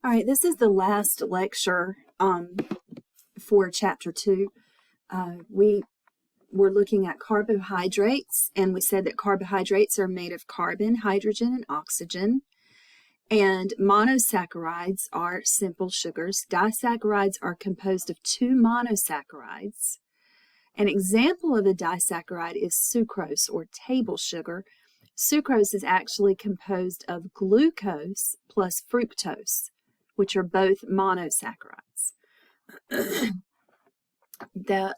All right, this is the last lecture for Chapter 2. We were looking at carbohydrates, and we said that carbohydrates are made of carbon, hydrogen, and oxygen. And monosaccharides are simple sugars. Disaccharides are composed of two monosaccharides. An example of a disaccharide is sucrose, or table sugar. Sucrose is actually composed of glucose plus fructose, which are both monosaccharides. The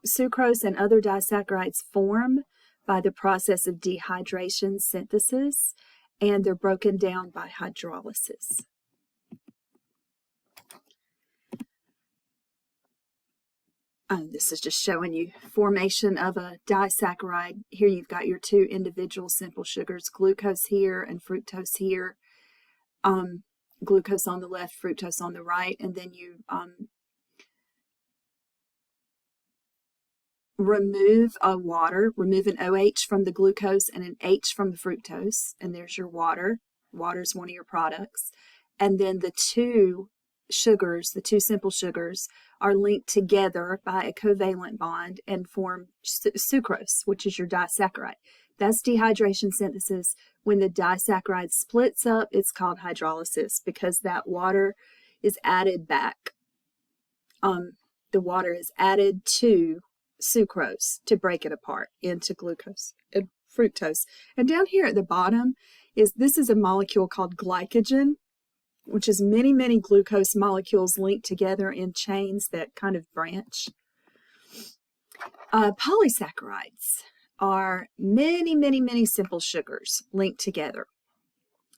sucrose and other disaccharides form by the process of dehydration synthesis, and they're broken down by hydrolysis. This is just showing you formation of a disaccharide. Here you've got your two individual simple sugars, glucose here and fructose here. Glucose on the left, fructose on the right, and then you remove remove an OH from the glucose and an H from the fructose, and there's your water. Water is one of your products. And then the two sugars, the two simple sugars, are linked together by a covalent bond and form sucrose, which is your disaccharide. That's dehydration synthesis. When the disaccharide splits up, it's called hydrolysis because that water is added back. The water is added to sucrose to break it apart into glucose and fructose. And down here at the bottom this is a molecule called glycogen, which is many, many glucose molecules linked together in chains that kind of branch. Polysaccharides are many, many, many simple sugars linked together.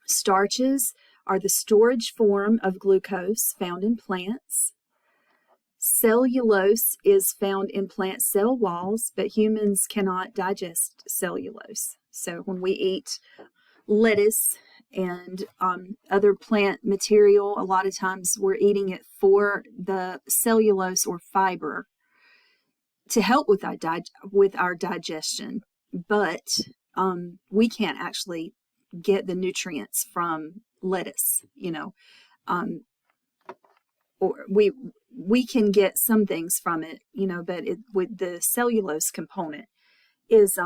Starches are the storage form of glucose found in plants. Cellulose is found in plant cell walls, but humans cannot digest cellulose. So when we eat lettuce and other plant material, a lot of times we're eating it for the cellulose or fiber to help with our digestion, but we can't actually get the nutrients from lettuce, or we can get some things from it, but with the cellulose component is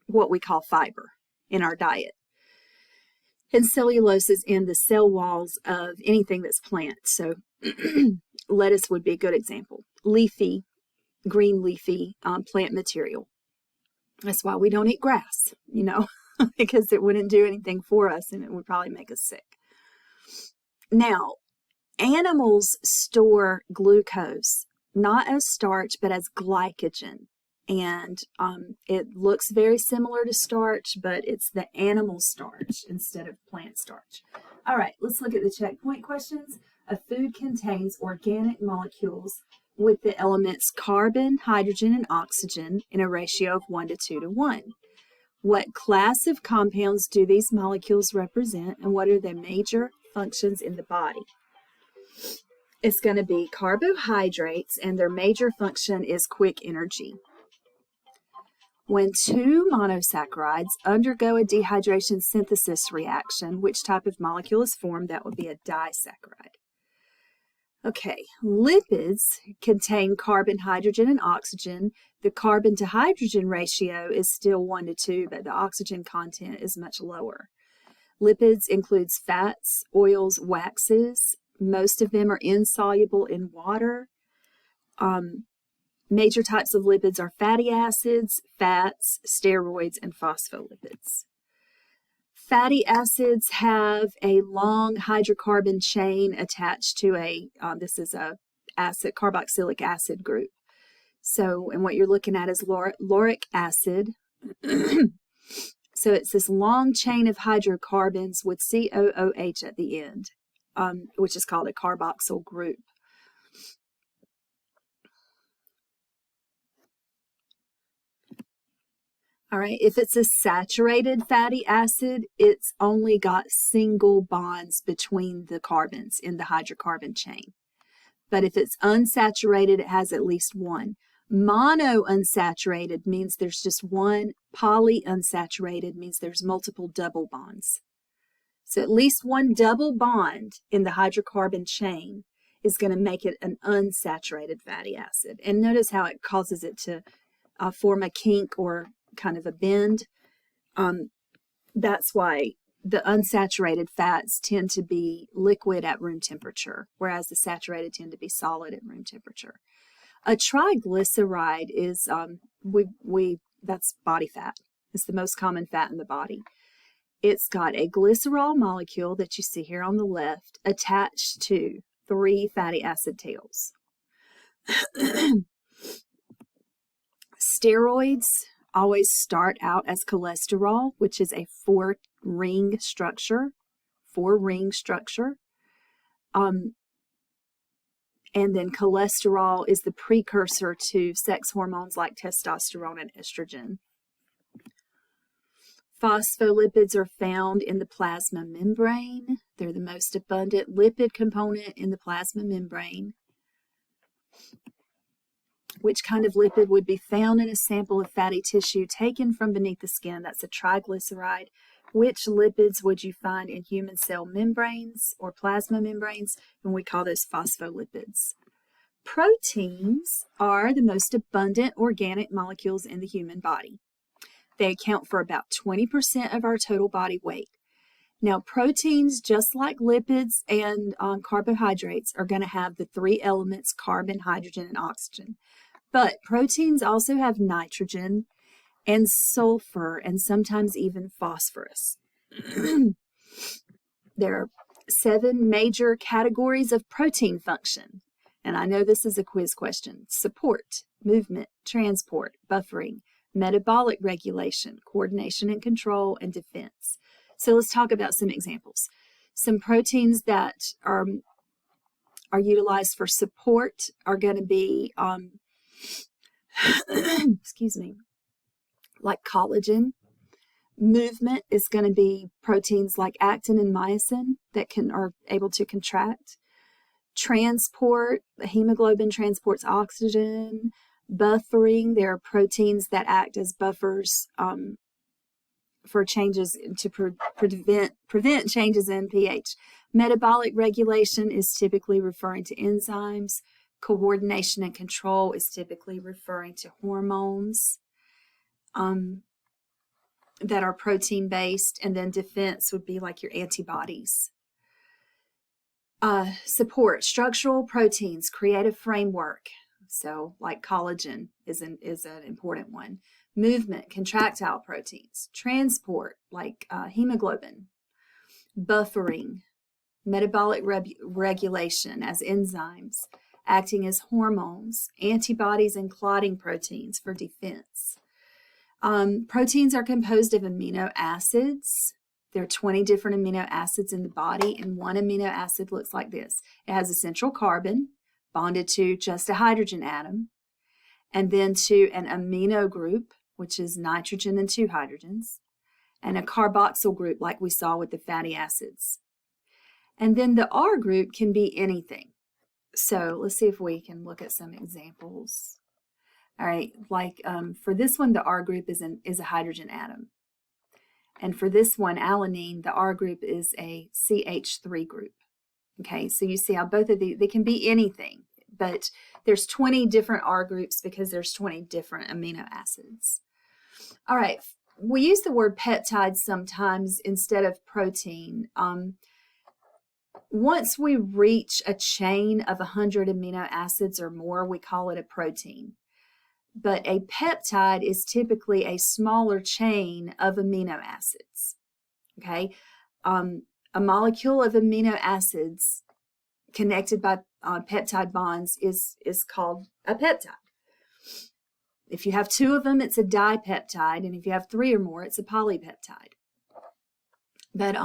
what we call fiber in our diet. And cellulose is in the cell walls of anything that's plant. So lettuce would be a good example. Leafy, green leafy plant material. That's why we don't eat grass, because it wouldn't do anything for us and it would probably make us sick. Now, animals store glucose not as starch but as glycogen. And it looks very similar to starch, but it's the animal starch instead of plant starch. All right, let's look at the checkpoint questions. A food contains organic molecules with the elements carbon, hydrogen, and oxygen in a ratio of 1 to 2 to 1. What class of compounds do these molecules represent, and what are their major functions in the body? It's going to be carbohydrates, and their major function is quick energy. When two monosaccharides undergo a dehydration synthesis reaction, which type of molecule is formed? That would be a disaccharide. Okay, lipids contain carbon, hydrogen, and oxygen. The carbon to hydrogen ratio is still 1 to 2, but the oxygen content is much lower. Lipids includes fats, oils, waxes. Most of them are insoluble in water. Major types of lipids are fatty acids, fats, steroids, and phospholipids. Fatty acids have a long hydrocarbon chain attached to this is a carboxylic acid group. So, and what you're looking at is lauric acid. So it's this long chain of hydrocarbons with COOH at the end, which is called a carboxyl group. All right, if it's a saturated fatty acid, it's only got single bonds between the carbons in the hydrocarbon chain. But if it's unsaturated, it has at least one. Monounsaturated means there's just one. Polyunsaturated means there's multiple double bonds. So at least one double bond in the hydrocarbon chain is going to make it an unsaturated fatty acid. And notice how it causes it to form a kink or kind of a bend. That's why the unsaturated fats tend to be liquid at room temperature, whereas the saturated tend to be solid at room temperature. A triglyceride is that's body fat. It's the most common fat in the body. It's got a glycerol molecule that you see here on the left attached to 3 fatty acid tails. Steroids always start out as cholesterol, which is a 4-ring structure. And then cholesterol is the precursor to sex hormones like testosterone and estrogen. Phospholipids are found in the plasma membrane. They're the most abundant lipid component in the plasma membrane. Which kind of lipid would be found in a sample of fatty tissue taken from beneath the skin? That's a triglyceride. Which lipids would you find in human cell membranes or plasma membranes? And we call those phospholipids. Proteins are the most abundant organic molecules in the human body. They account for about 20% of our total body weight. Now, proteins, just like lipids and carbohydrates, are going to have the 3 elements, carbon, hydrogen, and oxygen. But proteins also have nitrogen and sulfur and sometimes even phosphorus. There are 7 major categories of protein function. And I know this is a quiz question. Support, movement, transport, buffering, metabolic regulation, coordination and control, and defense. So let's talk about some examples. Some proteins that are utilized for support are going to be, excuse me, like collagen. Movement is going to be proteins like actin and myosin that are able to contract. Transport, hemoglobin transports oxygen. Buffering, there are proteins that act as buffers for changes to prevent changes in pH. Metabolic regulation is typically referring to enzymes. Coordination and control is typically referring to hormones that are protein-based, and then defense would be like your antibodies. Support, structural proteins create a framework. So like collagen is an important one. Movement, contractile proteins. Transport, like hemoglobin. Buffering, metabolic regulation as enzymes, acting as hormones. Antibodies and clotting proteins for defense. Proteins are composed of amino acids. There are 20 different amino acids in the body, and one amino acid looks like this. It has a central carbon bonded to just a hydrogen atom, and then to an amino group, which is nitrogen and 2 hydrogens, and a carboxyl group like we saw with the fatty acids. And then the R group can be anything. So let's see if we can look at some examples. All right, like for this one, the R group is a hydrogen atom. And for this one, alanine, the R group is a CH3 group. Okay, so you see how both of these, they can be anything, but there's 20 different R groups because there's 20 different amino acids. All right, we use the word peptide sometimes instead of protein. Once we reach a chain of 100 amino acids or more, we call it a protein. But a peptide is typically a smaller chain of amino acids. Okay, a molecule of amino acids connected by peptide bonds is called a peptide. If you have 2 of them, it's a dipeptide, and if you have 3 or more, it's a polypeptide. But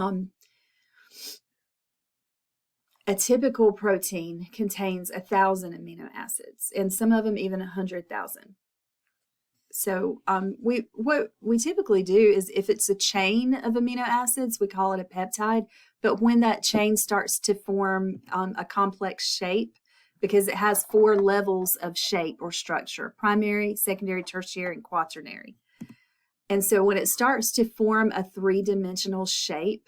a typical protein contains 1,000 amino acids, and some of them even 100,000. So what we typically do is if it's a chain of amino acids, we call it a peptide. But when that chain starts to form a complex shape, because it has 4 levels of shape or structure, primary, secondary, tertiary, and quaternary. And so when it starts to form a 3-dimensional shape,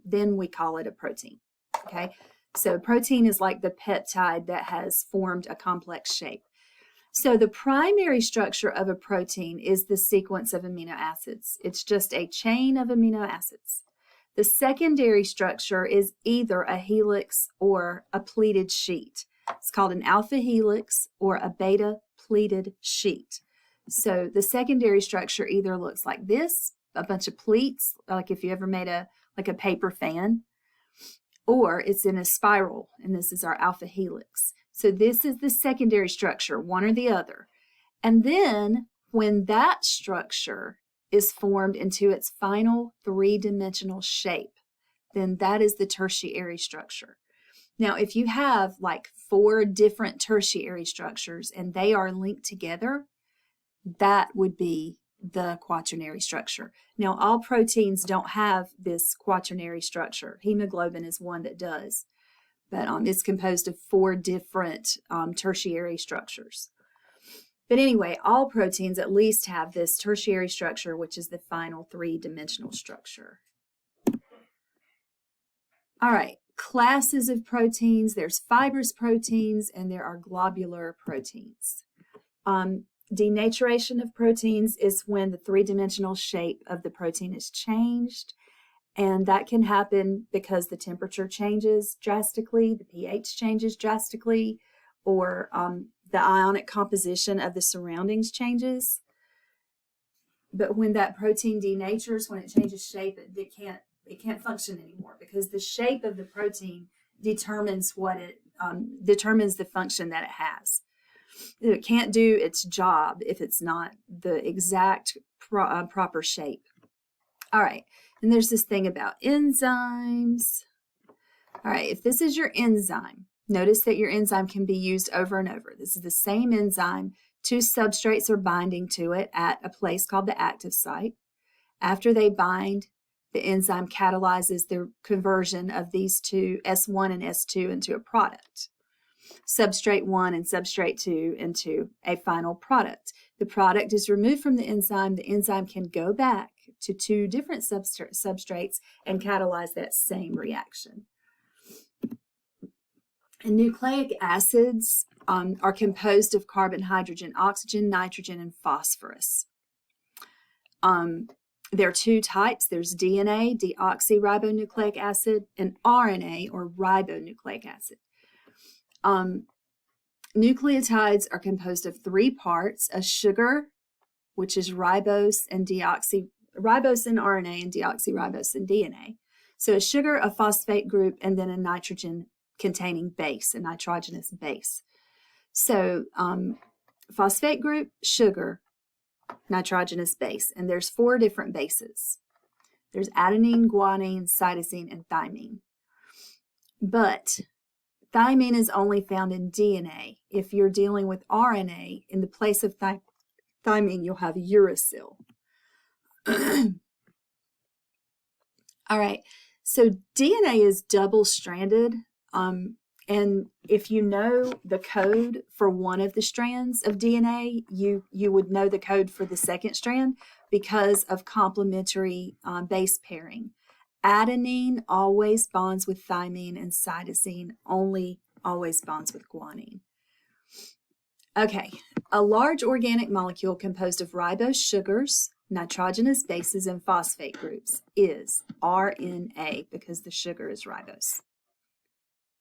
then we call it a protein. Okay, so protein is like the peptide that has formed a complex shape. So the primary structure of a protein is the sequence of amino acids. It's just a chain of amino acids. The secondary structure is either a helix or a pleated sheet. It's called an alpha helix or a beta pleated sheet. So the secondary structure either looks like this, a bunch of pleats, like if you ever made a paper fan, or it's in a spiral, and this is our alpha helix. So this is the secondary structure, one or the other. And then when that structure is formed into its final three-dimensional shape, then that is the tertiary structure. Now, if you have like 4 different tertiary structures and they are linked together, that would be the quaternary structure. Now, all proteins don't have this quaternary structure. Hemoglobin is one that does, but it's composed of 4 different tertiary structures. But anyway, all proteins at least have this tertiary structure, which is the final 3-dimensional structure. All right, classes of proteins. There's fibrous proteins and there are globular proteins. Denaturation of proteins is when the 3-dimensional shape of the protein is changed, and that can happen because the temperature changes drastically, the pH changes drastically, or the ionic composition of the surroundings changes. But when that protein denatures, when it changes shape, it can't function anymore, because the shape of the protein determines determines the function that it has. It can't do its job if it's not the exact proper shape. All right, and there's this thing about enzymes. All right, if this is your enzyme, notice that your enzyme can be used over and over. This is the same enzyme. 2 substrates are binding to it at a place called the active site. After they bind, the enzyme catalyzes the conversion of these two, S1 and S2, into a product. Substrate 1 and substrate 2 into a final product. The product is removed from the enzyme. The enzyme can go back to 2 different substrates and catalyze that same reaction. And nucleic acids are composed of carbon, hydrogen, oxygen, nitrogen, and phosphorus. There are 2 types. There's DNA, deoxyribonucleic acid, and RNA, or ribonucleic acid. Nucleotides are composed of 3 parts: a sugar, which is ribose in RNA and deoxyribose in DNA. So a sugar, a phosphate group, and then a nitrogen-containing base, a nitrogenous base. So phosphate group, sugar, nitrogenous base, and there's 4 different bases. There's adenine, guanine, cytosine, and thymine. But thymine is only found in DNA. If you're dealing with RNA, in the place of thymine, you'll have uracil. All right, so DNA is double-stranded, and if you know the code for one of the strands of DNA, you would know the code for the second strand because of complementary base pairing. Adenine always bonds with thymine, and cytosine only always bonds with guanine. Okay, a large organic molecule composed of ribose sugars, nitrogenous bases, and phosphate groups is RNA, because the sugar is ribose.